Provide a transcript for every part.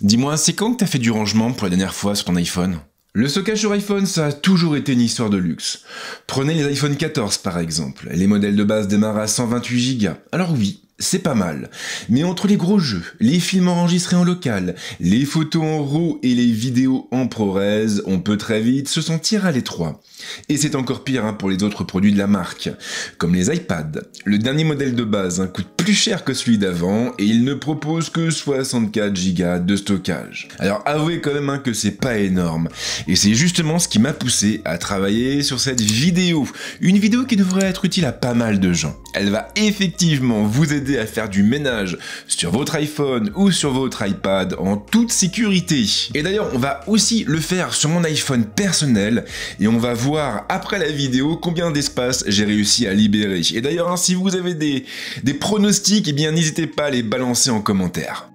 Dis-moi, c'est quand que t'as fait du rangement pour la dernière fois sur ton iPhone? Le stockage sur iPhone, ça a toujours été une histoire de luxe. Prenez les iPhone 14 par exemple. Les modèles de base démarrent à 128 Go. Alors oui, c'est pas mal. Mais entre les gros jeux, les films enregistrés en local, les photos en RAW et les vidéos en ProRes, on peut très vite se sentir à l'étroit. Et c'est encore pire pour les autres produits de la marque, comme les iPads. Le dernier modèle de base coûte plus cher que celui d'avant et il ne propose que 64 Go de stockage. Alors avouez quand même que c'est pas énorme. Et c'est justement ce qui m'a poussé à travailler sur cette vidéo. Une vidéo qui devrait être utile à pas mal de gens. Elle va effectivement vous aider à faire du ménage sur votre iPhone ou sur votre iPad en toute sécurité. Et d'ailleurs, on va aussi le faire sur mon iPhone personnel et on va voir après la vidéo combien d'espace j'ai réussi à libérer. Et d'ailleurs, si vous avez des pronostics, eh bien n'hésitez pas à les balancer en commentaire.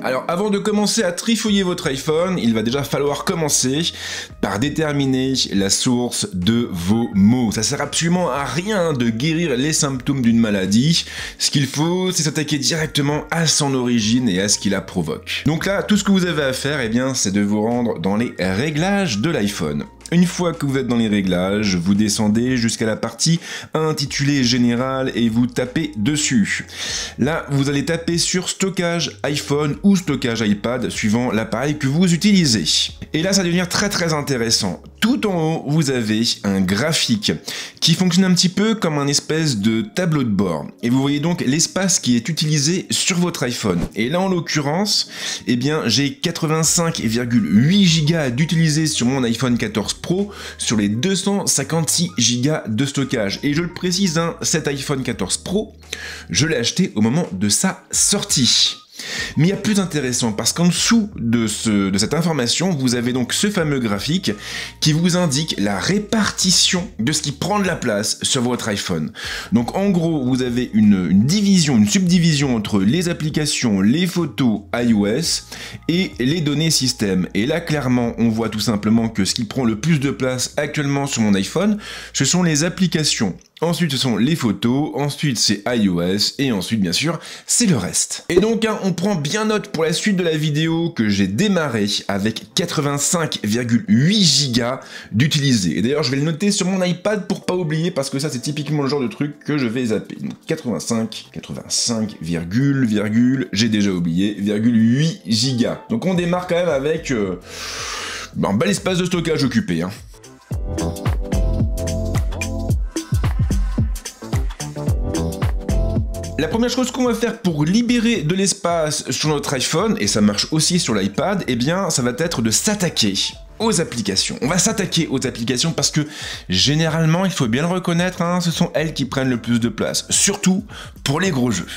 Alors avant de commencer à trifouiller votre iPhone, il va déjà falloir commencer par déterminer la source de vos maux. Ça sert absolument à rien de guérir les symptômes d'une maladie. Ce qu'il faut, c'est s'attaquer directement à son origine et à ce qui la provoque. Donc là, tout ce que vous avez à faire, eh bien, c'est de vous rendre dans les réglages de l'iPhone. Une fois que vous êtes dans les réglages, vous descendez jusqu'à la partie intitulée Général et vous tapez dessus. Là, vous allez taper sur stockage iPhone ou stockage iPad, suivant l'appareil que vous utilisez. Et là, ça va devenir très intéressant. Tout en haut, vous avez un graphique qui fonctionne un petit peu comme un espèce de tableau de bord. Et vous voyez donc l'espace qui est utilisé sur votre iPhone. Et là, en l'occurrence, eh bien, j'ai 85,8 Go d'utilisé sur mon iPhone 14 Pro sur les 256 Go de stockage. Et je le précise, cet iPhone 14 Pro, je l'ai acheté au moment de sa sortie. Mais il y a plus intéressant parce qu'en dessous de cette information, vous avez donc ce fameux graphique qui vous indique la répartition de ce qui prend de la place sur votre iPhone. Donc en gros, vous avez une subdivision entre les applications, les photos iOS et les données système. Et là, clairement, on voit tout simplement que ce qui prend le plus de place actuellement sur mon iPhone, ce sont les applications. Ensuite, ce sont les photos, ensuite c'est iOS, et ensuite, bien sûr, c'est le reste. Et donc, on prend bien note pour la suite de la vidéo que j'ai démarré avec 85,8 Go d'utilisé. Et d'ailleurs, je vais le noter sur mon iPad pour pas oublier, parce que ça, c'est typiquement le genre de truc que je vais zapper. Donc, 85, j'ai déjà oublié, 8 Go. Donc, on démarre quand même avec un bel espace de stockage occupé. La première chose qu'on va faire pour libérer de l'espace sur notre iPhone, et ça marche aussi sur l'iPad, eh bien ça va être de s'attaquer aux applications. On va s'attaquer aux applications parce que généralement, il faut bien le reconnaître, ce sont elles qui prennent le plus de place, surtout pour les gros jeux.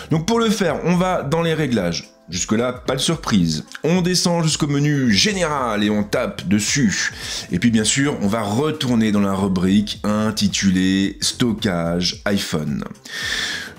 Donc pour le faire, on va dans les réglages. Jusque-là, pas de surprise. On descend jusqu'au menu Général et on tape dessus. Et puis bien sûr, on va retourner dans la rubrique intitulée Stockage iPhone.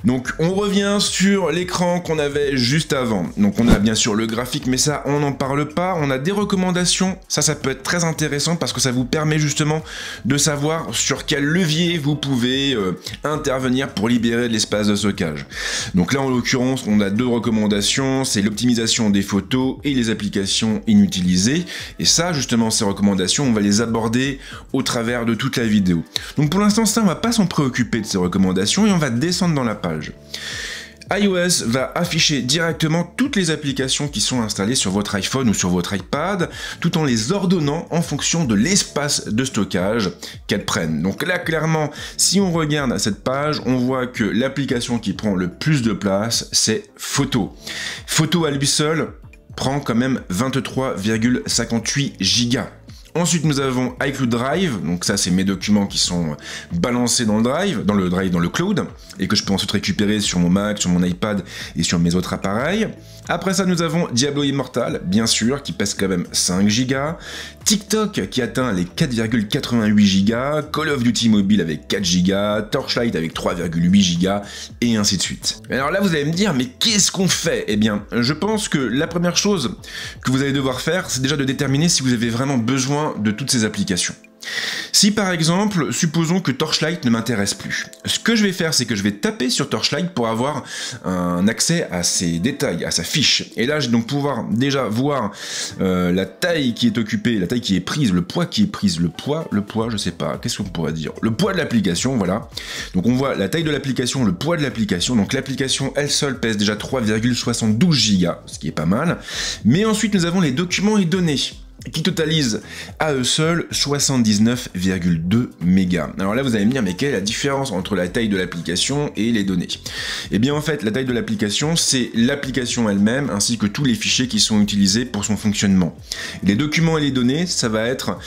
Donc on revient sur l'écran qu'on avait juste avant. Donc on a bien sûr le graphique, mais ça on n'en parle pas. On a des recommandations, ça peut être très intéressant parce que ça vous permet justement de savoir sur quel levier vous pouvez intervenir pour libérer de l'espace de stockage. Donc là en l'occurrence on a deux recommandations, c'est l'optimisation des photos et les applications inutilisées. Et ça justement ces recommandations on va les aborder au travers de toute la vidéo. Donc pour l'instant ça on va pas s'en préoccuper de ces recommandations et on va descendre dans la page. iOS va afficher directement toutes les applications qui sont installées sur votre iPhone ou sur votre iPad, tout en les ordonnant en fonction de l'espace de stockage qu'elles prennent. Donc là, clairement, si on regarde cette page, on voit que l'application qui prend le plus de place, c'est Photo. Photo à lui seul prend quand même 23,58 Go. Ensuite, nous avons iCloud Drive, donc ça c'est mes documents qui sont balancés dans le cloud, et que je peux ensuite récupérer sur mon Mac, sur mon iPad et sur mes autres appareils. Après ça, nous avons Diablo Immortal, bien sûr, qui pèse quand même 5 Go. TikTok qui atteint les 4,88 Go. Call of Duty Mobile avec 4 Go. Torchlight avec 3,8 Go. Et ainsi de suite. Alors là, vous allez me dire, mais qu'est-ce qu'on fait? Eh bien, je pense que la première chose que vous allez devoir faire, c'est déjà de déterminer si vous avez vraiment besoin de toutes ces applications. Si par exemple, supposons que Torchlight ne m'intéresse plus, ce que je vais faire, c'est que je vais taper sur Torchlight pour avoir un accès à ses détails, à sa fiche. Et là, je vais donc pouvoir déjà voir la taille qui est occupée, la taille qui est prise, le poids qui est prise, le poids, je sais pas, qu'est-ce qu'on pourrait dire? Le poids de l'application, voilà. Donc on voit la taille de l'application, le poids de l'application. Donc l'application, elle seule, pèse déjà 3,72 Go, ce qui est pas mal. Mais ensuite, nous avons les documents et données, qui totalisent à eux seuls 79,2 mégas. Alors là, vous allez me dire, mais quelle est la différence entre la taille de l'application et les données? Eh bien, en fait, la taille de l'application, c'est l'application elle-même, ainsi que tous les fichiers qui sont utilisés pour son fonctionnement. Les documents et les données, ça va être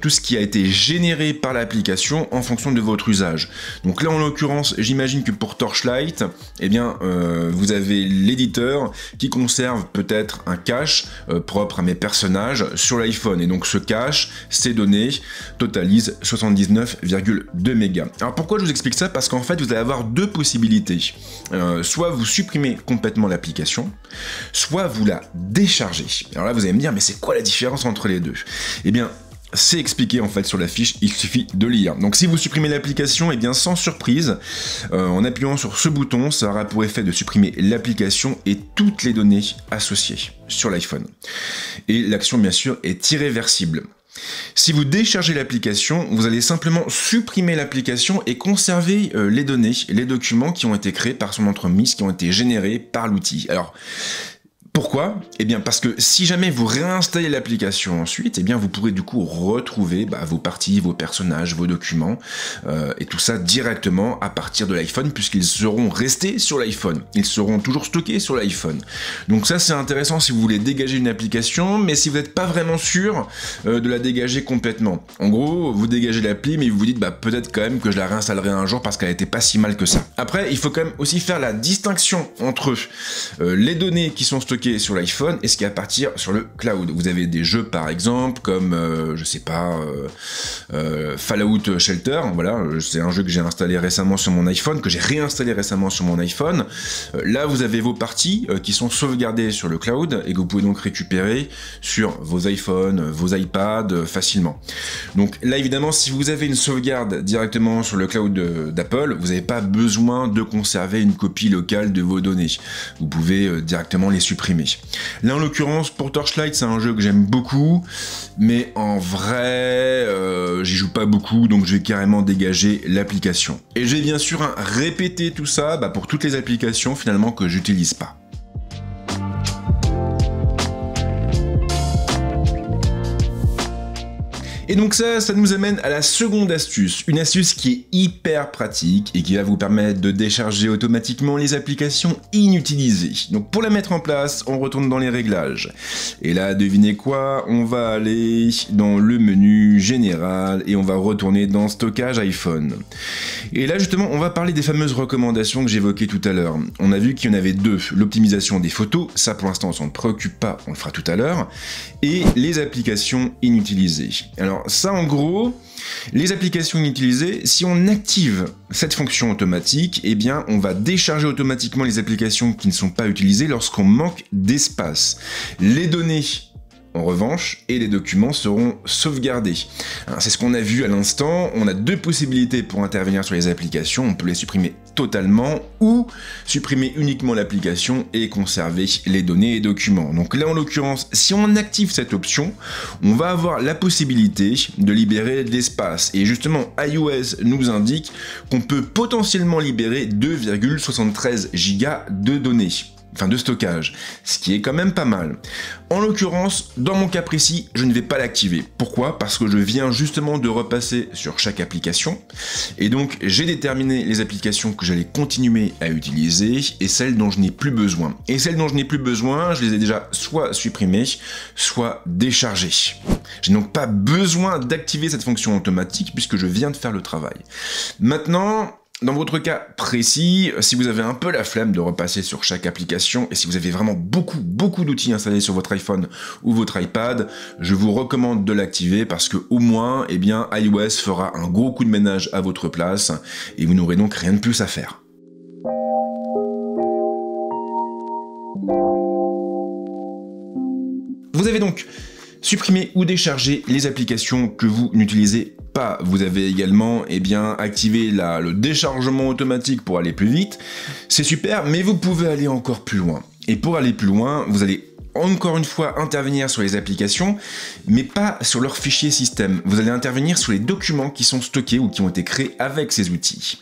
tout ce qui a été généré par l'application en fonction de votre usage. Donc là, en l'occurrence, j'imagine que pour Torchlight, eh bien, vous avez l'éditeur qui conserve peut-être un cache propre à mes personnages sur l'iPhone, et donc ce cache, ces données totalisent 79,2 mégas. Alors pourquoi je vous explique ça? Parce qu'en fait vous allez avoir deux possibilités, soit vous supprimez complètement l'application, soit vous la déchargez. Alors là vous allez me dire, mais c'est quoi la différence entre les deux? Eh bien, c'est expliqué en fait sur la fiche, il suffit de lire. Donc si vous supprimez l'application, et bien sans surprise, en appuyant sur ce bouton, ça aura pour effet de supprimer l'application et toutes les données associées sur l'iPhone. Et l'action bien sûr est irréversible. Si vous déchargez l'application, vous allez simplement supprimer l'application et conserver les données, les documents qui ont été créés par son entremise, qui ont été générés par l'outil. Alors, pourquoi? Eh bien parce que si jamais vous réinstallez l'application ensuite, eh bien vous pourrez du coup retrouver vos parties, vos personnages, vos documents, et tout ça directement à partir de l'iPhone, puisqu'ils seront restés sur l'iPhone. Ils seront toujours stockés sur l'iPhone. Donc ça c'est intéressant si vous voulez dégager une application, mais si vous n'êtes pas vraiment sûr de la dégager complètement. En gros, vous dégagez l'appli, mais vous vous dites peut-être quand même que je la réinstallerai un jour parce qu'elle n'était pas si mal que ça. Après, il faut quand même aussi faire la distinction entre les données qui sont stockées sur l'iPhone et ce qui est à partir sur le cloud. Vous avez des jeux par exemple comme je sais pas Fallout Shelter, voilà, c'est un jeu que j'ai installé récemment sur mon iPhone, que j'ai réinstallé récemment sur mon iPhone. Là vous avez vos parties qui sont sauvegardées sur le cloud et que vous pouvez donc récupérer sur vos iPhones, vos iPads facilement. Donc là évidemment si vous avez une sauvegarde directement sur le cloud d'Apple, vous n'avez pas besoin de conserver une copie locale de vos données. Vous pouvez directement les supprimer. Là en l'occurrence pour Torchlight c'est un jeu que j'aime beaucoup, mais en vrai j'y joue pas beaucoup, donc je vais carrément dégager l'application. Et je vais bien sûr répéter tout ça pour toutes les applications finalement que j'utilise pas. Et donc ça nous amène à la seconde astuce, une astuce qui est hyper pratique et qui va vous permettre de décharger automatiquement les applications inutilisées. Donc pour la mettre en place, on retourne dans les réglages. Et là, devinez quoi? On va aller dans le menu général et on va retourner dans stockage iPhone. Et là justement, on va parler des fameuses recommandations que j'évoquais tout à l'heure. On a vu qu'il y en avait deux, l'optimisation des photos, ça pour l'instant on s'en préoccupe pas, on le fera tout à l'heure, et les applications inutilisées. Alors ça en gros, les applications inutilisées, si on active cette fonction automatique, eh bien on va décharger automatiquement les applications qui ne sont pas utilisées lorsqu'on manque d'espace. Les données en revanche, et les documents seront sauvegardés. C'est ce qu'on a vu à l'instant, on a deux possibilités pour intervenir sur les applications, on peut les supprimer totalement ou supprimer uniquement l'application et conserver les données et documents. Donc là en l'occurrence, si on active cette option, on va avoir la possibilité de libérer de l'espace. Et justement, iOS nous indique qu'on peut potentiellement libérer 2,73 Go de données. Enfin de stockage, ce qui est quand même pas mal. En l'occurrence, dans mon cas précis, je ne vais pas l'activer. Pourquoi? Parce que je viens justement de repasser sur chaque application, et donc j'ai déterminé les applications que j'allais continuer à utiliser, et celles dont je n'ai plus besoin. Et celles dont je n'ai plus besoin, je les ai déjà soit supprimées, soit déchargées. J'ai donc pas besoin d'activer cette fonction automatique, puisque je viens de faire le travail. Maintenant, dans votre cas précis, si vous avez un peu la flemme de repasser sur chaque application et si vous avez vraiment beaucoup d'outils installés sur votre iPhone ou votre iPad, je vous recommande de l'activer parce que au moins, eh bien, iOS fera un gros coup de ménage à votre place et vous n'aurez donc rien de plus à faire. Vous avez donc Supprimer ou décharger les applications que vous n'utilisez pas. Vous avez également activé le déchargement automatique pour aller plus vite. C'est super, mais vous pouvez aller encore plus loin. Et pour aller plus loin, vous allez encore une fois intervenir sur les applications, mais pas sur leur fichier système. Vous allez intervenir sur les documents qui sont stockés ou qui ont été créés avec ces outils.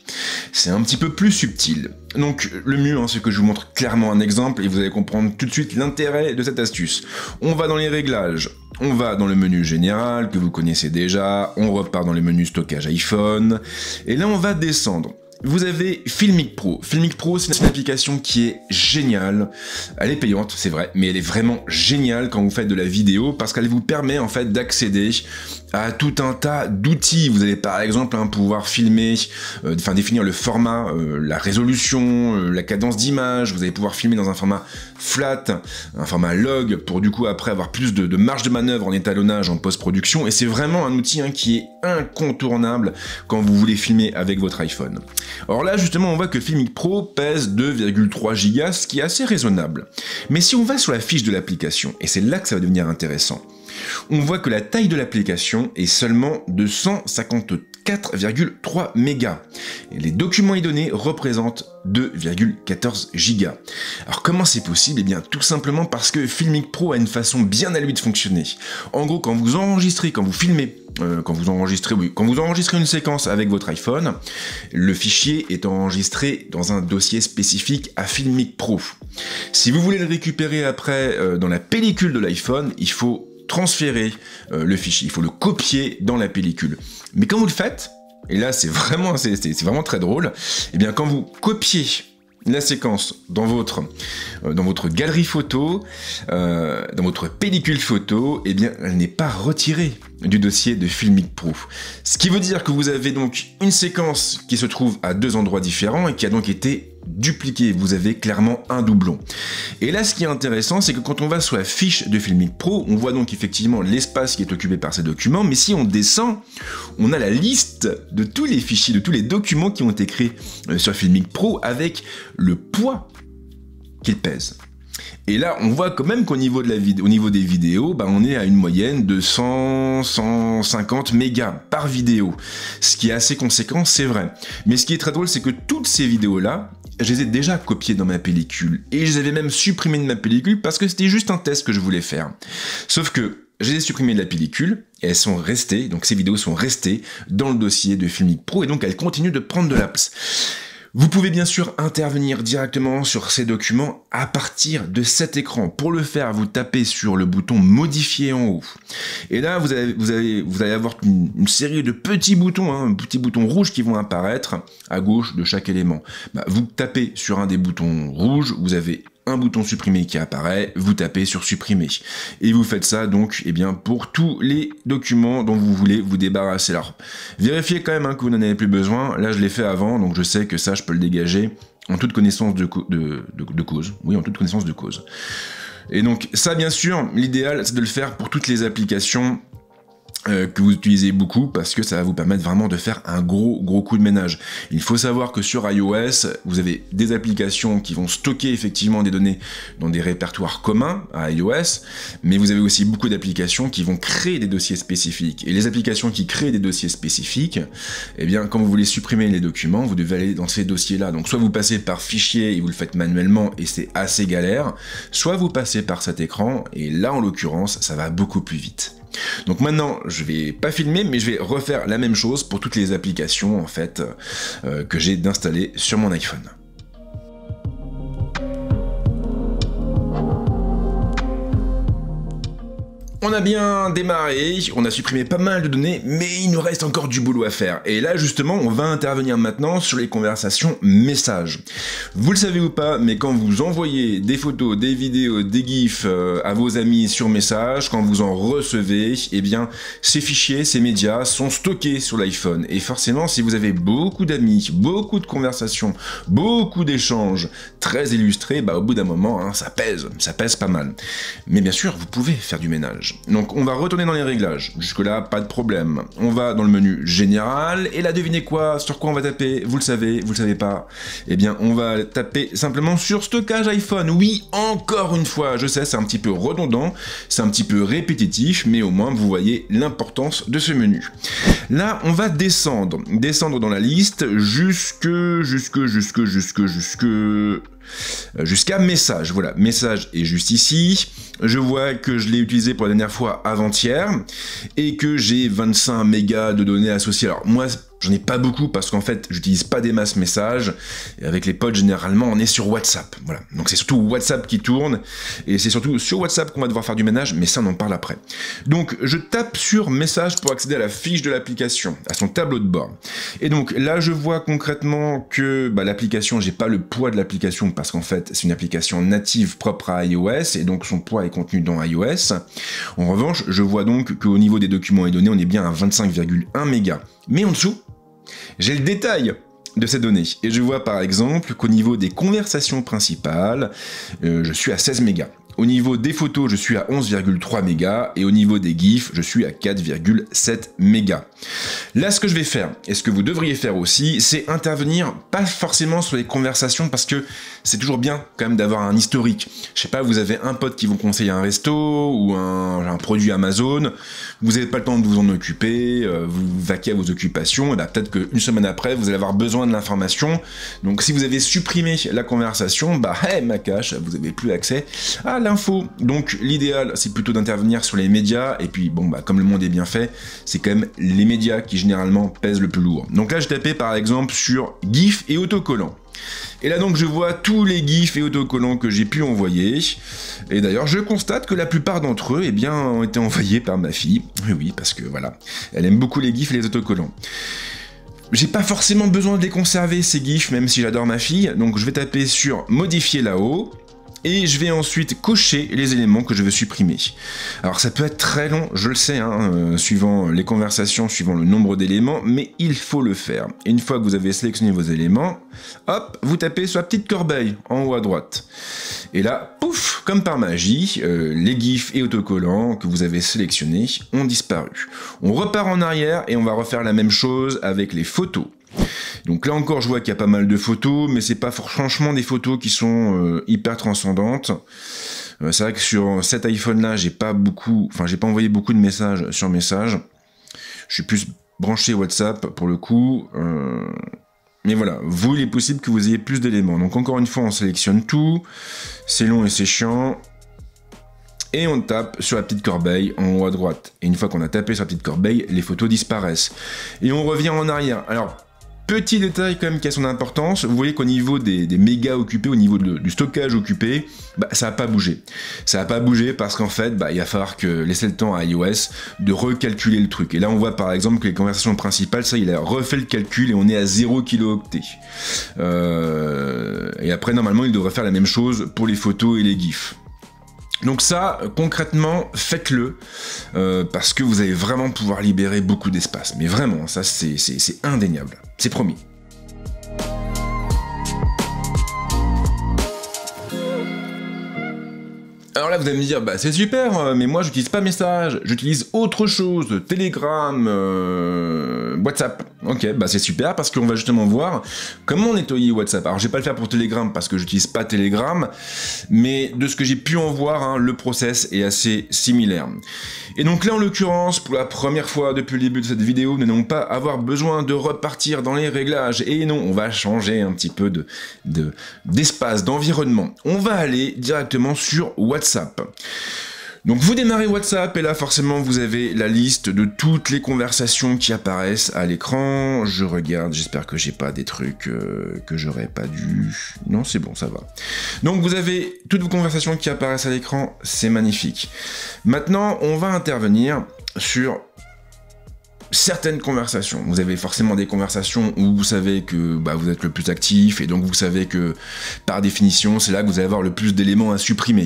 C'est un petit peu plus subtil. Donc le mieux, c'est que je vous montre clairement un exemple et vous allez comprendre tout de suite l'intérêt de cette astuce. On va dans les réglages. On va dans le menu général que vous connaissez déjà, on repart dans le menu stockage iPhone, et là on va descendre. Vous avez Filmic Pro. Filmic Pro, c'est une application qui est géniale. Elle est payante, c'est vrai, mais elle est vraiment géniale quand vous faites de la vidéo parce qu'elle vous permet en fait d'accéder à tout un tas d'outils. Vous allez par exemple pouvoir filmer, définir le format, la résolution, la cadence d'image. Vous allez pouvoir filmer dans un format flat, un format log pour du coup après avoir plus de marge de manœuvre en étalonnage, en post-production. Et c'est vraiment un outil qui est incontournable quand vous voulez filmer avec votre iPhone. Alors là, justement, on voit que Filmic Pro pèse 2,3 Go, ce qui est assez raisonnable. Mais si on va sur la fiche de l'application, et c'est là que ça va devenir intéressant, on voit que la taille de l'application est seulement de 154,3 mégas. Et les documents y donnés représentent 2,14 gigas. Alors comment c'est possible? Eh bien tout simplement parce que Filmic Pro a une façon bien à lui de fonctionner. En gros, quand vous enregistrez, quand vous filmez, quand vous enregistrez une séquence avec votre iPhone, le fichier est enregistré dans un dossier spécifique à Filmic Pro. Si vous voulez le récupérer après dans la pellicule de l'iPhone, il faut transférer le fichier, il faut le copier dans la pellicule. Mais quand vous le faites, et là c'est vraiment très drôle, et bien quand vous copiez la séquence dans votre galerie photo, dans votre pellicule photo, et bien elle n'est pas retirée du dossier de Filmic Pro. Ce qui veut dire que vous avez donc une séquence qui se trouve à deux endroits différents et qui a donc été dupliquée. Vous avez clairement un doublon. Et là, ce qui est intéressant, c'est que quand on va sur la fiche de Filmic Pro, on voit donc effectivement l'espace qui est occupé par ces documents, mais si on descend, on a la liste de tous les fichiers, de tous les documents qui ont été créés sur Filmic Pro avec le poids qu'ils pèsent. Et là, on voit quand même qu'au niveau des vidéos, on est à une moyenne de 100-150 mégas par vidéo. Ce qui est assez conséquent, c'est vrai. Mais ce qui est très drôle, c'est que toutes ces vidéos-là, je les ai déjà copiées dans ma pellicule. Et je les avais même supprimées de ma pellicule parce que c'était juste un test que je voulais faire. Sauf que je les ai supprimées de la pellicule et elles sont restées, donc ces vidéos sont restées dans le dossier de Filmic Pro et donc elles continuent de prendre de la place. Vous pouvez bien sûr intervenir directement sur ces documents à partir de cet écran. Pour le faire, vous tapez sur le bouton modifier en haut. Et là, vous allez avoir une série de petits boutons, petits boutons rouges qui vont apparaître à gauche de chaque élément. Vous tapez sur un des boutons rouges, vous avez un bouton supprimer qui apparaît, vous tapez sur supprimer. Et vous faites ça donc pour tous les documents dont vous voulez vous débarrasser. Alors, vérifiez quand même que vous n'en avez plus besoin. Là, je l'ai fait avant, donc je sais que ça, je peux le dégager en toute connaissance de cause. Oui, en toute connaissance de cause. Et donc, ça, bien sûr, l'idéal, c'est de le faire pour toutes les applications que vous utilisez beaucoup parce que ça va vous permettre vraiment de faire un gros coup de ménage. Il faut savoir que sur iOS, vous avez des applications qui vont stocker effectivement des données dans des répertoires communs à iOS, mais vous avez aussi beaucoup d'applications qui vont créer des dossiers spécifiques. Et les applications qui créent des dossiers spécifiques, quand vous voulez supprimer les documents, vous devez aller dans ces dossiers-là. Donc soit vous passez par fichier et vous le faites manuellement et c'est assez galère, soit vous passez par cet écran et là en l'occurrence, ça va beaucoup plus vite. Donc maintenant, je vais pas filmer, mais je vais refaire la même chose pour toutes les applications en fait que j'ai d'installer sur mon iPhone. On a bien démarré, on a supprimé pas mal de données, mais il nous reste encore du boulot à faire. Et là, justement, on va intervenir maintenant sur les conversations messages. Vous le savez ou pas, mais quand vous envoyez des photos, des vidéos, des gifs à vos amis sur message, quand vous en recevez, ces fichiers, ces médias sont stockés sur l'iPhone. Et forcément, si vous avez beaucoup d'amis, beaucoup de conversations, beaucoup d'échanges très illustrés, au bout d'un moment, ça pèse pas mal. Mais bien sûr, vous pouvez faire du ménage. réglages. Donc on va retourner dans les réglages, jusque-là pas de problème. On va dans le menu général, et là devinez quoi, sur quoi on va taper, vous le savez pas. Eh bien on va taper simplement sur stockage iPhone. Oui, encore une fois, je sais c'est un petit peu redondant, c'est un petit peu répétitif, mais au moins vous voyez l'importance de ce menu. Là on va descendre dans la liste jusqu'à message. Voilà, message est juste ici. Je vois que je l'ai utilisé pour la dernière fois avant-hier et que j'ai 25 mégas de données associées. Alors moi, j'en ai pas beaucoup parce qu'en fait, j'utilise pas des masses messages. Et avec les potes, généralement, on est sur WhatsApp. Voilà. Donc c'est surtout WhatsApp qui tourne. Et c'est surtout sur WhatsApp qu'on va devoir faire du ménage, mais ça, on en parle après. Donc je tape sur message pour accéder à la fiche de l'application, à son tableau de bord. Et donc là, je vois concrètement que l'application, j'ai pas le poids de l'application parce qu'en fait, c'est une application native propre à iOS et donc son poids est contenu dans iOS. En revanche, je vois donc qu'au niveau des documents et données, on est bien à 25,1 mégas. Mais en dessous, j'ai le détail de ces données. Et je vois par exemple qu'au niveau des conversations principales, je suis à 16 mégas. Au niveau des photos, je suis à 11,3 mégas et au niveau des GIFs, je suis à 4,7 mégas. Là, ce que je vais faire, et ce que vous devriez faire aussi, c'est intervenir pas forcément sur les conversations parce que c'est toujours bien quand même d'avoir un historique. Je sais pas, vous avez un pote qui vous conseille un resto ou un produit Amazon, vous n'avez pas le temps de vous en occuper, vous vaquez à vos occupations, et peut-être qu'une semaine après, vous allez avoir besoin de l'information. Donc si vous avez supprimé la conversation, ma cache, vous n'avez plus accès à l'info. Donc l'idéal, c'est plutôt d'intervenir sur les médias, et puis comme le monde est bien fait, c'est quand même les médias qui généralement pèsent le plus lourd. Donc là, je tapais par exemple sur GIF et autocollant. Et là donc je vois tous les GIFs et autocollants que j'ai pu envoyer. Et d'ailleurs je constate que la plupart d'entre eux ont été envoyés par ma fille. Oui, parce que voilà, elle aime beaucoup les GIFs et les autocollants. J'ai pas forcément besoin de les conserver ces GIFs, même si j'adore ma fille. Donc je vais taper sur modifier là-haut. Et je vais ensuite cocher les éléments que je veux supprimer. Alors ça peut être très long, je le sais, suivant les conversations, suivant le nombre d'éléments, mais il faut le faire. Et une fois que vous avez sélectionné vos éléments, hop, vous tapez sur la petite corbeille en haut à droite. Et là, pouf, comme par magie, les GIFs et autocollants que vous avez sélectionnés ont disparu. On repart en arrière et on va refaire la même chose avec les photos. Donc là encore, je vois qu'il y a pas mal de photos, mais c'est pas franchement des photos qui sont hyper transcendantes. C'est vrai que sur cet iPhone-là, j'ai pas envoyé beaucoup de messages sur messages. Je suis plus branché WhatsApp pour le coup. Mais voilà, vous, il est possible que vous ayez plus d'éléments. Donc encore une fois, on sélectionne tout. C'est long et c'est chiant. Et on tape sur la petite corbeille en haut à droite. Et une fois qu'on a tapé sur la petite corbeille, les photos disparaissent. Et on revient en arrière. Alors, petit détail quand même qui a son importance, vous voyez qu'au niveau des mégas occupés, au niveau du stockage occupé, ça n'a pas bougé. Ça n'a pas bougé parce qu'en fait, il va falloir laisser le temps à iOS de recalculer le truc. Et là, on voit par exemple que les conversations principales, ça, il a refait le calcul et on est à 0 kilooctets. Et après, normalement, il devrait faire la même chose pour les photos et les GIFs. Donc ça, concrètement, faites-le, parce que vous allez vraiment pouvoir libérer beaucoup d'espace. Mais vraiment, ça c'est indéniable, c'est promis. Alors là, vous allez me dire, c'est super, mais moi, j'utilise pas Message, j'utilise autre chose, Telegram, WhatsApp. Ok, c'est super, parce qu'on va justement voir comment nettoyer WhatsApp. Alors, je vais pas le faire pour Telegram, parce que j'utilise pas Telegram, mais de ce que j'ai pu en voir, le process est assez similaire. Et donc là, en l'occurrence, pour la première fois depuis le début de cette vidéo, nous n'allons pas avoir besoin de repartir dans les réglages. Et non, on va changer un petit peu d'espace, d'environnement. On va aller directement sur WhatsApp. Donc vous démarrez WhatsApp et là forcément vous avez la liste de toutes les conversations qui apparaissent à l'écran. Je regarde, j'espère que j'ai pas des trucs que j'aurais pas dû... Non, c'est bon, ça va. Donc vous avez toutes vos conversations qui apparaissent à l'écran, c'est magnifique. Maintenant, on va intervenir sur certaines conversations. Vous avez forcément des conversations où vous savez que vous êtes le plus actif et donc vous savez que par définition c'est là que vous allez avoir le plus d'éléments à supprimer.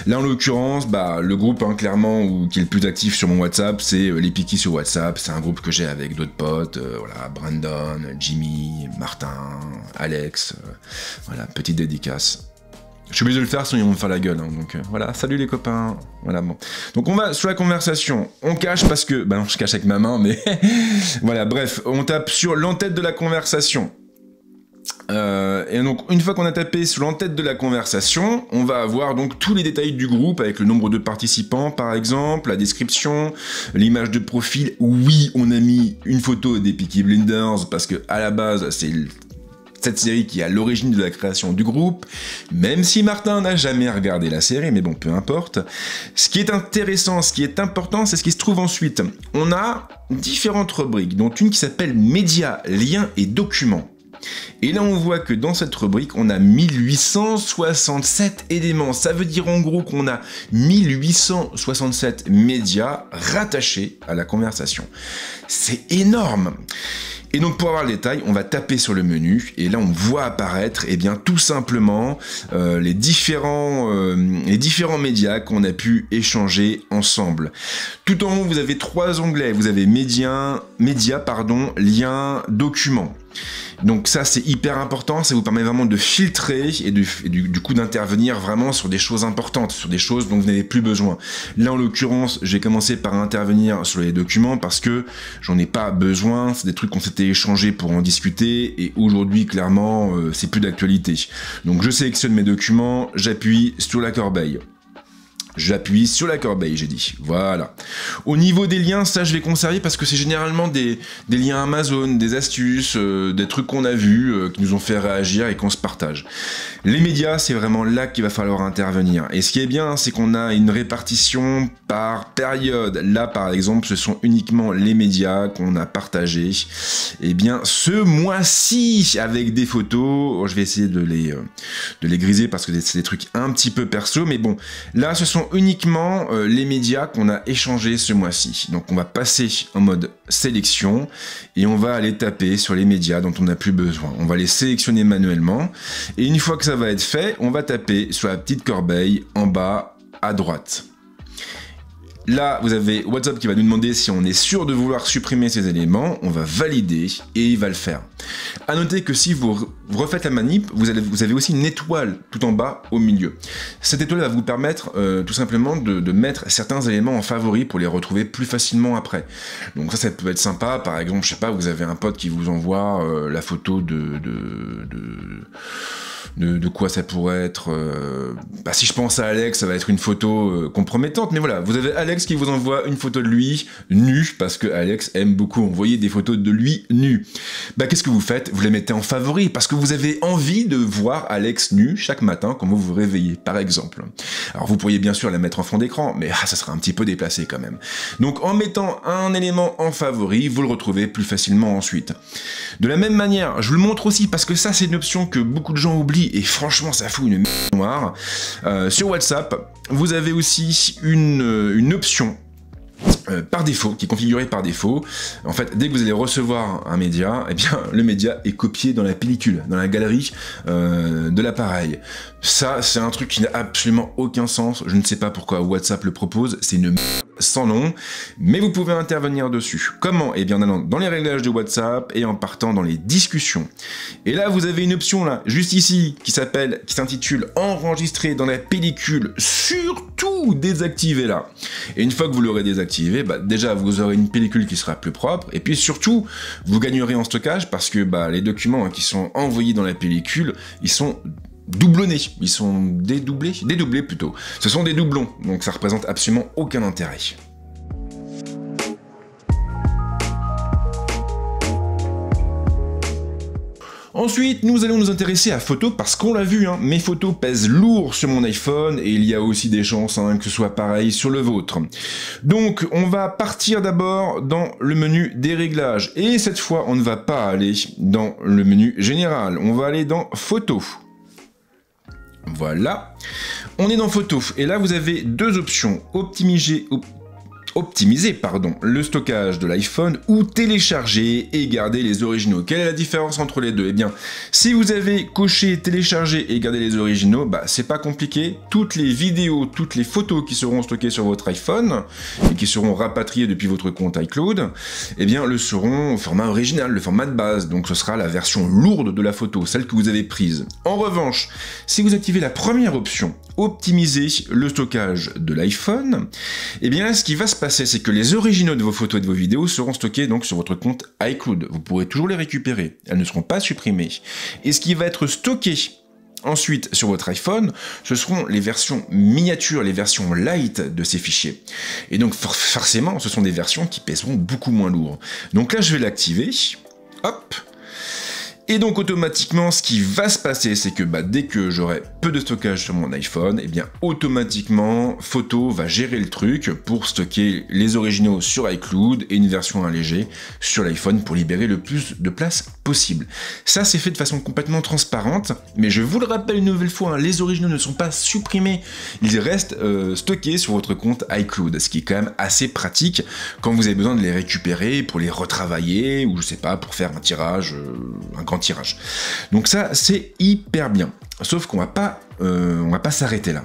Là en l'occurrence le groupe clairement qui est le plus actif sur mon WhatsApp, c'est les Piki sur WhatsApp. C'est un groupe que j'ai avec d'autres potes, voilà, Brandon, Jimmy, Martin, Alex, voilà, petite dédicace. Je suis obligé de le faire, sinon ils vont me faire la gueule. Hein, donc voilà, salut les copains. Voilà, bon. Donc on va sur la conversation. On cache parce que... Bah non, je cache avec ma main, mais... voilà, bref. On tape sur l'entête de la conversation. Et donc, une fois qu'on a tapé sur l'entête de la conversation, on va avoir donc tous les détails du groupe, avec le nombre de participants, par exemple, la description, l'image de profil. Oui, on a mis une photo des Peaky Blinders, parce que à la base, c'est cette série qui est à l'origine de la création du groupe, même si Martin n'a jamais regardé la série, mais bon, peu importe. Ce qui est intéressant, ce qui est important, c'est ce qui se trouve ensuite. On a différentes rubriques, dont une qui s'appelle Médias, liens et documents. Et là, on voit que dans cette rubrique, on a 1867 éléments. Ça veut dire en gros qu'on a 1867 médias rattachés à la conversation. C'est énorme! Et donc pour avoir le détail, on va taper sur le menu et là on voit apparaître tout simplement les différents médias qu'on a pu échanger ensemble. Tout en haut, vous avez 3 onglets. Vous avez médias, liens, documents. Donc ça c'est hyper important, ça vous permet vraiment de filtrer et du coup d'intervenir vraiment sur des choses importantes, sur des choses dont vous n'avez plus besoin. Là en l'occurrence, j'ai commencé par intervenir sur les documents parce que j'en ai pas besoin, c'est des trucs qu'on s'était échangés pour en discuter et aujourd'hui clairement c'est plus d'actualité. Donc je sélectionne mes documents, j'appuie sur la corbeille. J'appuie sur la corbeille, j'ai dit. Voilà. Au niveau des liens, ça je vais conserver parce que c'est généralement des liens Amazon, des astuces, des trucs qu'on a vus, qui nous ont fait réagir et qu'on se partage. Les médias, c'est vraiment là qu'il va falloir intervenir. Et ce qui est bien, c'est qu'on a une répartition par période. Là, par exemple, ce sont uniquement les médias qu'on a partagés. Eh bien, ce mois-ci, avec des photos, je vais essayer de les griser parce que c'est des trucs un petit peu perso, mais bon, là, ce sont uniquement les médias qu'on a échangés ce mois-ci. Donc on va passer en mode sélection et on va aller taper sur les médias dont on n'a plus besoin. On va les sélectionner manuellement et une fois que ça va être fait, on va taper sur la petite corbeille en bas à droite. Là, vous avez WhatsApp qui va nous demander si on est sûr de vouloir supprimer ces éléments. On va valider et il va le faire. À noter que si vous refaites la manip, vous avez aussi une étoile tout en bas au milieu. Cette étoile va vous permettre tout simplement de mettre certains éléments en favori pour les retrouver plus facilement après. Donc ça peut être sympa. Par exemple, je sais pas, vous avez un pote qui vous envoie la photo de quoi ça pourrait être. Si je pense à Alex, ça va être une photo compromettante. Mais voilà, vous avez Alex qui vous envoie une photo de lui nu, parce que Alex aime beaucoup envoyer des photos de lui nu. Qu'est-ce que vous faites? Vous les mettez en favori, parce que vous avez envie de voir Alex nu chaque matin quand vous vous réveillez, par exemple. Alors vous pourriez bien sûr la mettre en fond d'écran, mais ça sera un petit peu déplacé quand même. Donc en mettant un élément en favori, vous le retrouvez plus facilement ensuite. De la même manière, je vous le montre aussi, parce que ça c'est une option que beaucoup de gens oublient, et franchement ça fout une merde noire. Sur WhatsApp, vous avez aussi une option par défaut, qui est configurée par défaut. En fait, dès que vous allez recevoir un média, le média est copié dans la pellicule, dans la galerie de l'appareil. Ça, c'est un truc qui n'a absolument aucun sens. Je ne sais pas pourquoi WhatsApp le propose. C'est une sans nom, mais vous pouvez intervenir dessus. Comment? En allant dans les réglages de WhatsApp et en partant dans les discussions. Et là, vous avez une option là, juste ici, qui s'intitule enregistrer dans la pellicule. Surtout désactivez-la. Et une fois que vous l'aurez désactivé, déjà vous aurez une pellicule qui sera plus propre. Et puis surtout, vous gagnerez en stockage parce que les documents qui sont envoyés dans la pellicule, ils sont doublonnés, ils sont dédoublés plutôt. Ce sont des doublons, donc ça représente absolument aucun intérêt. Ensuite, nous allons nous intéresser à photos parce qu'on l'a vu, mes photos pèsent lourd sur mon iPhone et il y a aussi des chances que ce soit pareil sur le vôtre. Donc, on va partir d'abord dans le menu des réglages et cette fois, on ne va pas aller dans le menu général, on va aller dans photos. Voilà, on est dans photos et là vous avez deux options, optimiser optimiser le stockage de l'iPhone ou télécharger et garder les originaux. Quelle est la différence entre les deux? Eh bien, si vous avez coché télécharger et garder les originaux, bah c'est pas compliqué. Toutes les vidéos, toutes les photos qui seront stockées sur votre iPhone et qui seront rapatriées depuis votre compte iCloud, eh bien, le seront au format original, le format de base. Donc, ce sera la version lourde de la photo, celle que vous avez prise. En revanche, si vous activez la première option, optimiser le stockage de l'iPhone, eh bien, ce qui va se passer, c'est que les originaux de vos photos et de vos vidéos seront stockés donc sur votre compte iCloud. Vous pourrez toujours les récupérer, elles ne seront pas supprimées. Et ce qui va être stocké ensuite sur votre iPhone, ce seront les versions miniatures, les versions light de ces fichiers. Et donc forcément, ce sont des versions qui pèseront beaucoup moins lourd. Donc là, je vais l'activer. Hop. Et donc automatiquement, ce qui va se passer, c'est que dès que j'aurai peu de stockage sur mon iPhone, eh bien automatiquement, Photo va gérer le truc pour stocker les originaux sur iCloud et une version allégée sur l'iPhone pour libérer le plus de place possible. Ça, c'est fait de façon complètement transparente, mais je vous le rappelle une nouvelle fois, les originaux ne sont pas supprimés, ils restent stockés sur votre compte iCloud, ce qui est quand même assez pratique quand vous avez besoin de les récupérer pour les retravailler ou je sais pas, pour faire un tirage, un grand tirage. Donc ça, c'est hyper bien. Sauf qu'on va pas s'arrêter là.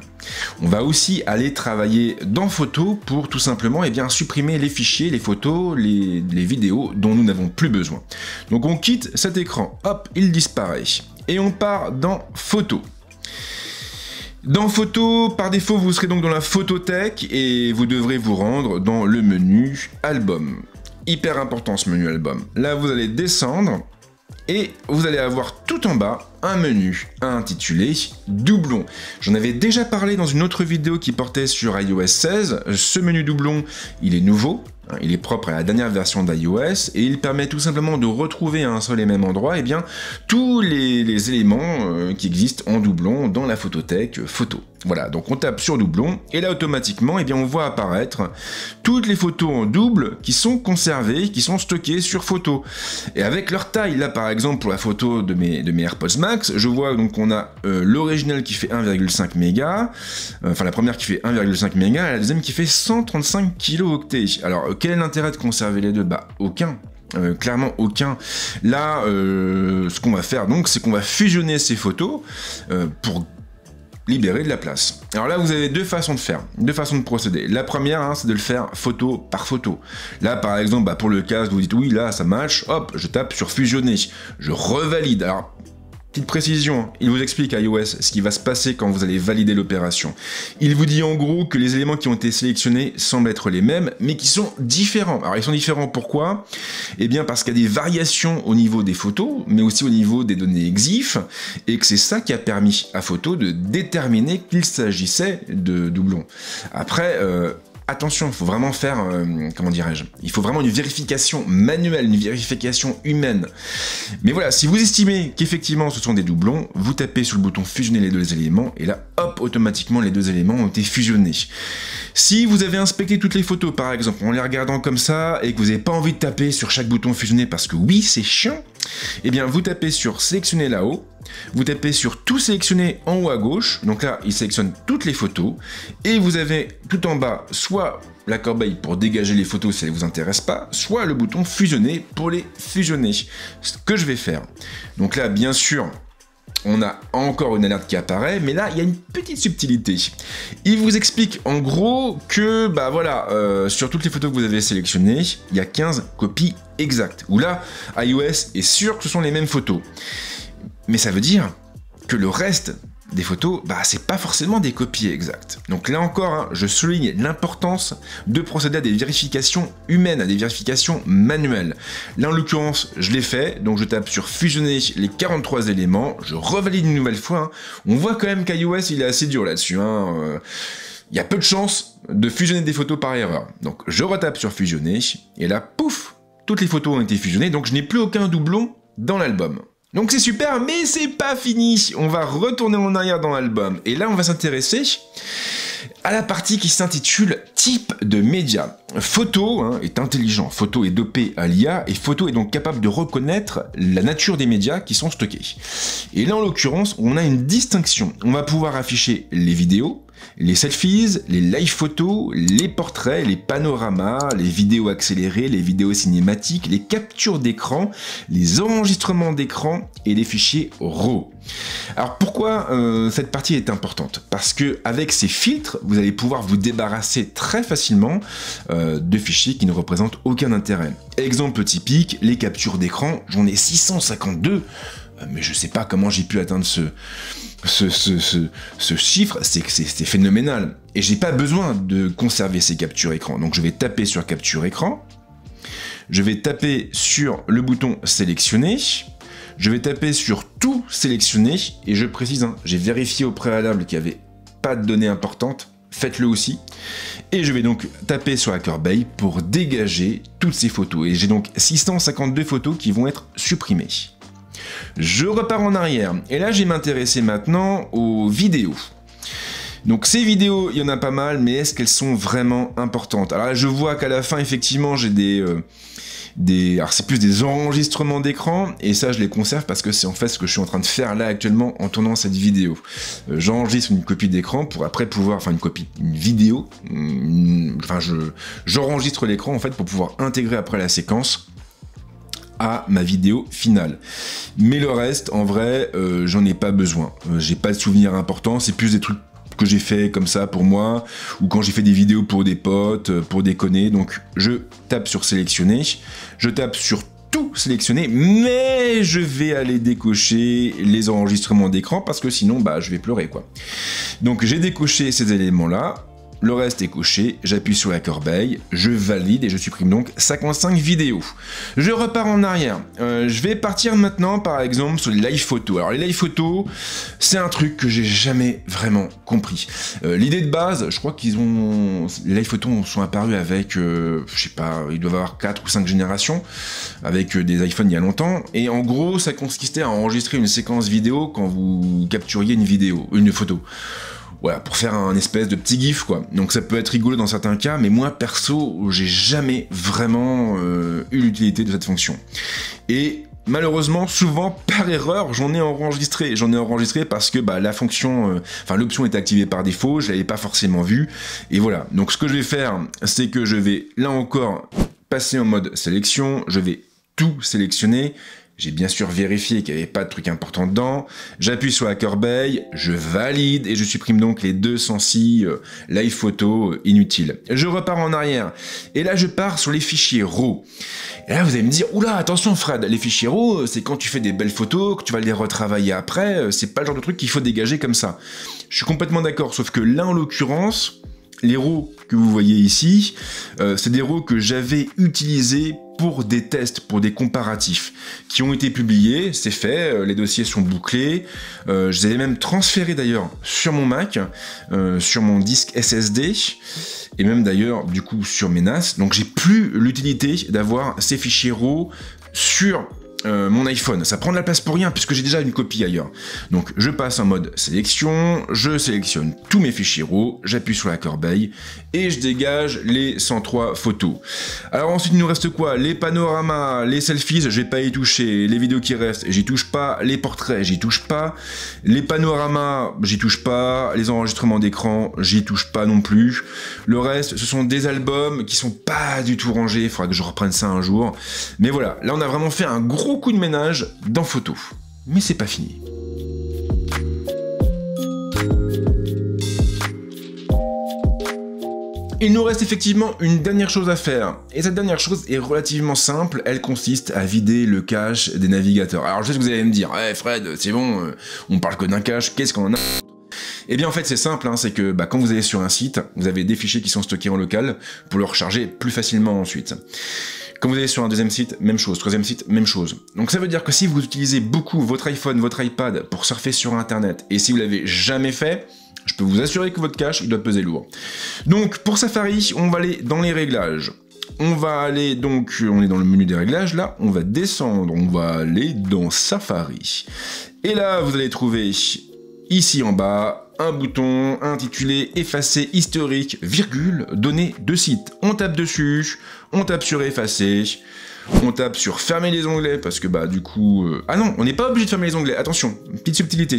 On va aussi aller travailler dans Photo pour tout simplement supprimer les fichiers, les photos, les vidéos dont nous n'avons plus besoin. Donc on quitte cet écran, hop, il disparaît. Et on part dans Photo. Dans Photo, par défaut, vous serez donc dans la photothèque et vous devrez vous rendre dans le menu Album. Hyper important ce menu Album. Là, vous allez descendre et vous allez avoir tout en bas un menu intitulé doublon. J'en avais déjà parlé dans une autre vidéo qui portait sur iOS 16. Ce menu doublon, il est nouveau. Il est propre à la dernière version d'iOS et il permet tout simplement de retrouver à un seul et même endroit tous les éléments qui existent en doublon dans la photothèque Photo. Voilà, donc on tape sur doublon et là automatiquement on voit apparaître toutes les photos en double qui sont conservées, qui sont stockées sur Photo. Et avec leur taille, là par exemple pour la photo de mes AirPods Max, je vois donc qu'on a l'original qui fait 1,5 mégas, enfin la première qui fait 1,5 mégas et la deuxième qui fait 135 kilooctets. Alors quel est l'intérêt de conserver les deux? Aucun. Clairement aucun. Là, ce qu'on va faire donc, c'est qu'on va fusionner ces photos pour libérer de la place. Alors là, vous avez deux façons de faire, deux façons de procéder. La première, c'est de le faire photo par photo. Là, par exemple, pour le casque, vous dites oui, là, ça match, hop, je tape sur fusionner, je revalide. Alors, petite précision, il vous explique à iOS ce qui va se passer quand vous allez valider l'opération. Il vous dit en gros que les éléments qui ont été sélectionnés semblent être les mêmes, mais qui sont différents. Alors ils sont différents pourquoi? Eh bien parce qu'il y a des variations au niveau des photos, mais aussi au niveau des données EXIF, et que c'est ça qui a permis à Photo de déterminer qu'il s'agissait de doublons. Après, attention, il faut vraiment faire, comment dirais-je, il faut vraiment une vérification manuelle, une vérification humaine. Mais voilà, si vous estimez qu'effectivement ce sont des doublons, vous tapez sur le bouton fusionner les deux éléments, et là, hop, automatiquement les deux éléments ont été fusionnés. Si vous avez inspecté toutes les photos, par exemple, en les regardant comme ça, et que vous n'avez pas envie de taper sur chaque bouton fusionner parce que oui, c'est chiant, eh bien vous tapez sur sélectionner là-haut, vous tapez sur tout sélectionner en haut à gauche, donc là il sélectionne toutes les photos, et vous avez tout en bas soit la corbeille pour dégager les photos si elles ne vous intéressent pas, soit le bouton fusionner pour les fusionner, ce que je vais faire. Donc là bien sûr, on a encore une alerte qui apparaît, mais là, il y a une petite subtilité. Il vous explique en gros que, sur toutes les photos que vous avez sélectionnées, il y a 15 copies exactes. Où là, iOS est sûr que ce sont les mêmes photos. Mais ça veut dire que le reste des photos, c'est pas forcément des copies exactes. Donc là encore, je souligne l'importance de procéder à des vérifications humaines, à des vérifications manuelles. Là en l'occurrence, je l'ai fait, donc je tape sur fusionner les 43 éléments, je revalide une nouvelle fois. On voit quand même qu'iOS il est assez dur là-dessus. Il y a peu de chances de fusionner des photos par erreur. Donc je retape sur fusionner, et là, pouf, toutes les photos ont été fusionnées, donc je n'ai plus aucun doublon dans l'album. Donc c'est super, mais c'est pas fini. On va retourner en arrière dans l'album. Et là, on va s'intéresser à la partie qui s'intitule type de média. Photo est intelligent, Photo est dopé à l'IA, et Photo est donc capable de reconnaître la nature des médias qui sont stockés. Et là, en l'occurrence, on a une distinction. On va pouvoir afficher les vidéos, les selfies, les live photos, les portraits, les panoramas, les vidéos accélérées, les vidéos cinématiques, les captures d'écran, les enregistrements d'écran et les fichiers RAW. Alors pourquoi cette partie est importante? Parce que avec ces filtres, vous allez pouvoir vous débarrasser très facilement de fichiers qui ne représentent aucun intérêt. Exemple typique, les captures d'écran, j'en ai 652, mais je sais pas comment j'ai pu atteindre ce chiffre, c'est phénoménal. Et j'ai pas besoin de conserver ces captures écran. Donc je vais taper sur capture écran, je vais taper sur le bouton sélectionner, je vais taper sur tout sélectionner, et je précise, j'ai vérifié au préalable qu'il n'y avait pas de données importantes, faites-le aussi. Et je vais donc taper sur Accurbay pour dégager toutes ces photos. Et j'ai donc 652 photos qui vont être supprimées. Je repars en arrière, et là je vais m'intéresser maintenant aux vidéos. Donc ces vidéos, il y en a pas mal, mais est-ce qu'elles sont vraiment importantes? Alors là je vois qu'à la fin, effectivement, j'ai alors c'est plus des enregistrements d'écran, et ça je les conserve parce que c'est en fait ce que je suis en train de faire là actuellement en tournant cette vidéo. J'enregistre une copie d'écran pour après pouvoir, une vidéo, j'enregistre l'écran en fait pour pouvoir intégrer après la séquence à ma vidéo finale. Mais le reste, en vrai, j'en ai pas besoin. J'ai pas de souvenirs importants, c'est plus des trucs que j'ai fait comme ça pour moi, ou quand j'ai fait des vidéos pour des potes, pour déconner. Donc je tape sur sélectionner, je tape sur tout sélectionner, mais je vais aller décocher les enregistrements d'écran parce que sinon je vais pleurer quoi. Donc j'ai décoché ces éléments là. Le reste est coché, j'appuie sur Accurbay, je valide et je supprime donc 55 vidéos. Je repars en arrière. Je vais partir maintenant par exemple sur les live photos. Alors les live photos, c'est un truc que j'ai jamais vraiment compris. L'idée de base, je crois qu'ils ont... Les live photos sont apparus avec, je sais pas, ils doivent avoir 4 ou 5 générations, avec des iPhones il y a longtemps. Et en gros, ça consistait à enregistrer une séquence vidéo quand vous capturiez une photo. Voilà, pour faire un espèce de petit gif quoi. Donc ça peut être rigolo dans certains cas, mais moi perso, j'ai jamais vraiment eu l'utilité de cette fonction. Et malheureusement, souvent par erreur, j'en ai enregistré. J'en ai enregistré parce que la fonction, l'option était activée par défaut, je l'avais pas forcément vue. Et voilà. Donc ce que je vais faire, c'est que je vais là encore passer en mode sélection. Je vais tout sélectionner. J'ai bien sûr vérifié qu'il n'y avait pas de truc important dedans. J'appuie sur Accurbay, je valide et je supprime donc les 206 live photos inutiles. Je repars en arrière et là je pars sur les fichiers RAW. Et là vous allez me dire, oula attention Fred, les fichiers RAW c'est quand tu fais des belles photos, que tu vas les retravailler après, c'est pas le genre de truc qu'il faut dégager comme ça. Je suis complètement d'accord, sauf que là en l'occurrence, les RAW que vous voyez ici, c'est des RAW que j'avais utilisés pour des tests, pour des comparatifs, qui ont été publiés, c'est fait, les dossiers sont bouclés, je les avais même transférés d'ailleurs sur mon Mac, sur mon disque SSD, et même d'ailleurs du coup sur mes NAS, donc j'ai plus l'utilité d'avoir ces fichiers RAW sur mon iPhone, ça prend de la place pour rien puisque j'ai déjà une copie ailleurs. Donc je passe en mode sélection, je sélectionne tous mes fichiers RAW, j'appuie sur Accurbay et je dégage les 103 photos. Alors ensuite il nous reste quoi? Les panoramas, les selfies, je vais pas y toucher, les vidéos qui restent, j'y touche pas, les portraits, j'y touche pas, les panoramas, j'y touche pas, les enregistrements d'écran, j'y touche pas non plus. Le reste, ce sont des albums qui sont pas du tout rangés, il faudra que je reprenne ça un jour. Mais voilà, là on a vraiment fait un gros coup de ménage dans photo. Mais c'est pas fini. Il nous reste effectivement une dernière chose à faire. Et cette dernière chose est relativement simple, elle consiste à vider le cache des navigateurs. Alors je sais ce que vous allez me dire, hey Fred, c'est bon, on parle que d'un cache, qu'est-ce qu'on en a? Eh bien en fait c'est simple, c'est que quand vous allez sur un site, vous avez des fichiers qui sont stockés en local pour le recharger plus facilement ensuite. Quand vous allez sur un deuxième site, même chose, troisième site, même chose. Donc ça veut dire que si vous utilisez beaucoup votre iPhone, votre iPad pour surfer sur internet, et si vous l'avez jamais fait, je peux vous assurer que votre cache il doit peser lourd. Donc pour Safari, on va aller dans les réglages. On va aller donc, on est dans le menu des réglages là, on va descendre, on va aller dans Safari. Et là vous allez trouver ici en bas un bouton intitulé effacer historique, virgule, données de site. On tape dessus, on tape sur effacer. On tape sur fermer les onglets, parce que bah du coup... Ah non, on n'est pas obligé de fermer les onglets, attention, petite subtilité.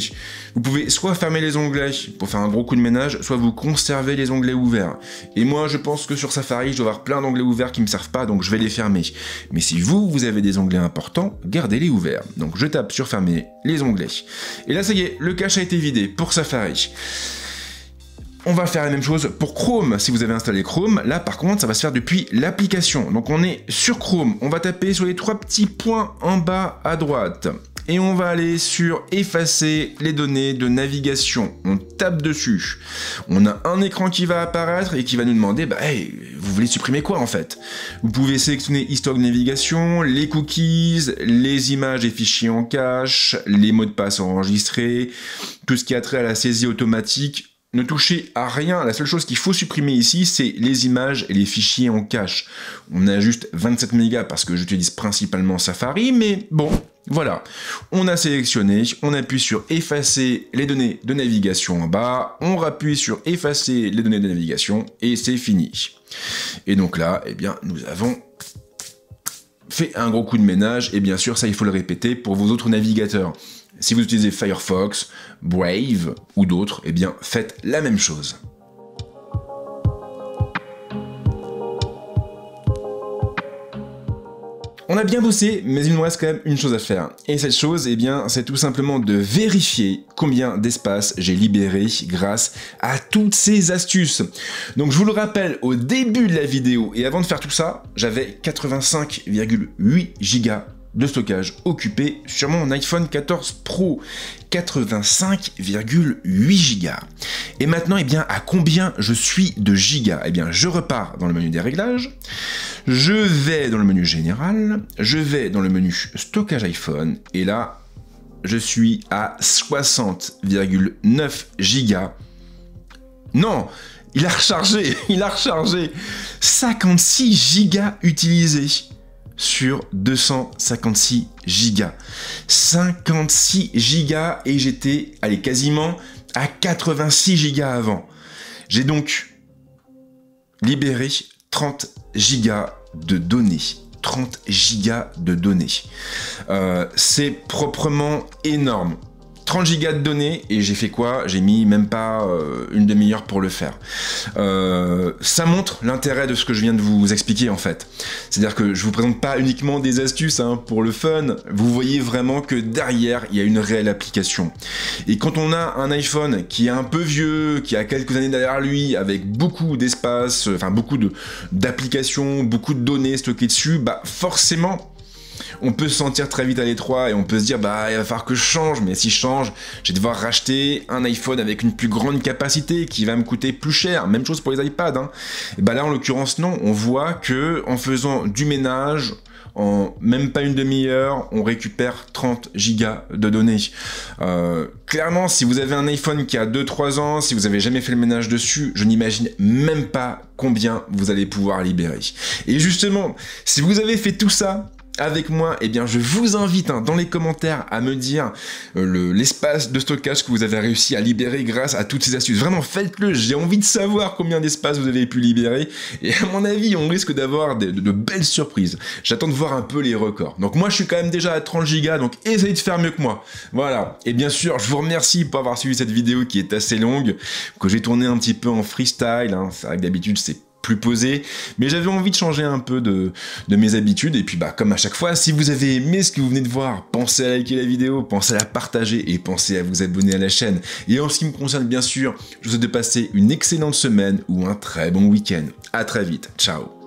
Vous pouvez soit fermer les onglets pour faire un gros coup de ménage, soit vous conservez les onglets ouverts. Et moi, je pense que sur Safari, je dois avoir plein d'onglets ouverts qui me servent pas, donc je vais les fermer. Mais si vous avez des onglets importants, gardez-les ouverts. Donc je tape sur fermer les onglets. Et là, ça y est, le cache a été vidé pour Safari. On va faire la même chose pour Chrome, si vous avez installé Chrome. Là, par contre, ça va se faire depuis l'application. Donc, on est sur Chrome. On va taper sur les 3 petits points en bas à droite. Et on va aller sur effacer les données de navigation. On tape dessus. On a un écran qui va apparaître et qui va nous demander, bah, hey, vous voulez supprimer quoi en fait? Vous pouvez sélectionner historique de navigation, les cookies, les images et fichiers en cache, les mots de passe enregistrés, tout ce qui a trait à la saisie automatique. Ne touchez à rien, la seule chose qu'il faut supprimer ici, c'est les images et les fichiers en cache. On a juste 27 mégas parce que j'utilise principalement Safari, mais bon, voilà. On a sélectionné, on appuie sur effacer les données de navigation en bas, on rappuie sur effacer les données de navigation et c'est fini. Et donc là, eh bien, nous avons fait un gros coup de ménage et bien sûr, ça il faut le répéter pour vos autres navigateurs. Si vous utilisez Firefox, Brave ou d'autres, eh bien faites la même chose. On a bien bossé, mais il nous reste quand même une chose à faire. Et cette chose, eh bien, c'est tout simplement de vérifier combien d'espace j'ai libéré grâce à toutes ces astuces. Donc je vous le rappelle, au début de la vidéo, et avant de faire tout ça, j'avais 85,8 gigas de stockage occupé sur mon iPhone 14 Pro. 85,8 gigas. Et maintenant, eh bien, à combien je suis de gigas? Eh bien, je repars dans le menu des réglages, je vais dans le menu général, je vais dans le menu stockage iPhone, et là, je suis à 60,9 gigas. Non, il a rechargé, 56 gigas utilisés sur 256 gigas. 56 gigas et j'étais, allez, quasiment à 86 gigas avant. J'ai donc libéré 30 gigas de données. 30 gigas de données. C'est proprement énorme. 30 gigas de données, et j'ai fait quoi? J'ai mis même pas une demi-heure pour le faire. Ça montre l'intérêt de ce que je viens de vous expliquer en fait. C'est-à-dire que je vous présente pas uniquement des astuces pour le fun, vous voyez vraiment que derrière, il y a une réelle application. Et quand on a un iPhone qui est un peu vieux, qui a quelques années derrière lui, avec beaucoup d'espace, enfin beaucoup d'applications, beaucoup de données stockées dessus, bah forcément, on peut se sentir très vite à l'étroit et on peut se dire bah il va falloir que je change, mais si je change, je vais devoir racheter un iPhone avec une plus grande capacité qui va me coûter plus cher. Même chose pour les iPads. Et bah là en l'occurrence non, on voit que en faisant du ménage, en même pas une demi-heure, on récupère 30 gigas de données. Clairement, si vous avez un iPhone qui a 2-3 ans, si vous avez jamais fait le ménage dessus, je n'imagine même pas combien vous allez pouvoir libérer. Et justement, si vous avez fait tout ça avec moi, eh bien je vous invite dans les commentaires à me dire l'espace de stockage que vous avez réussi à libérer grâce à toutes ces astuces. Vraiment faites-le, j'ai envie de savoir combien d'espace vous avez pu libérer et à mon avis on risque d'avoir de belles surprises. J'attends de voir un peu les records. Donc moi je suis quand même déjà à 30 gigas, donc essayez de faire mieux que moi. Voilà, et bien sûr je vous remercie pour avoir suivi cette vidéo qui est assez longue, que j'ai tournée un petit peu en freestyle, c'est vrai que d'habitude c'est plus posé, mais j'avais envie de changer un peu de mes habitudes, et puis bah comme à chaque fois, si vous avez aimé ce que vous venez de voir, pensez à liker la vidéo, pensez à la partager, et pensez à vous abonner à la chaîne. Et en ce qui me concerne bien sûr, je vous souhaite de passer une excellente semaine, ou un très bon week-end. À très vite, ciao.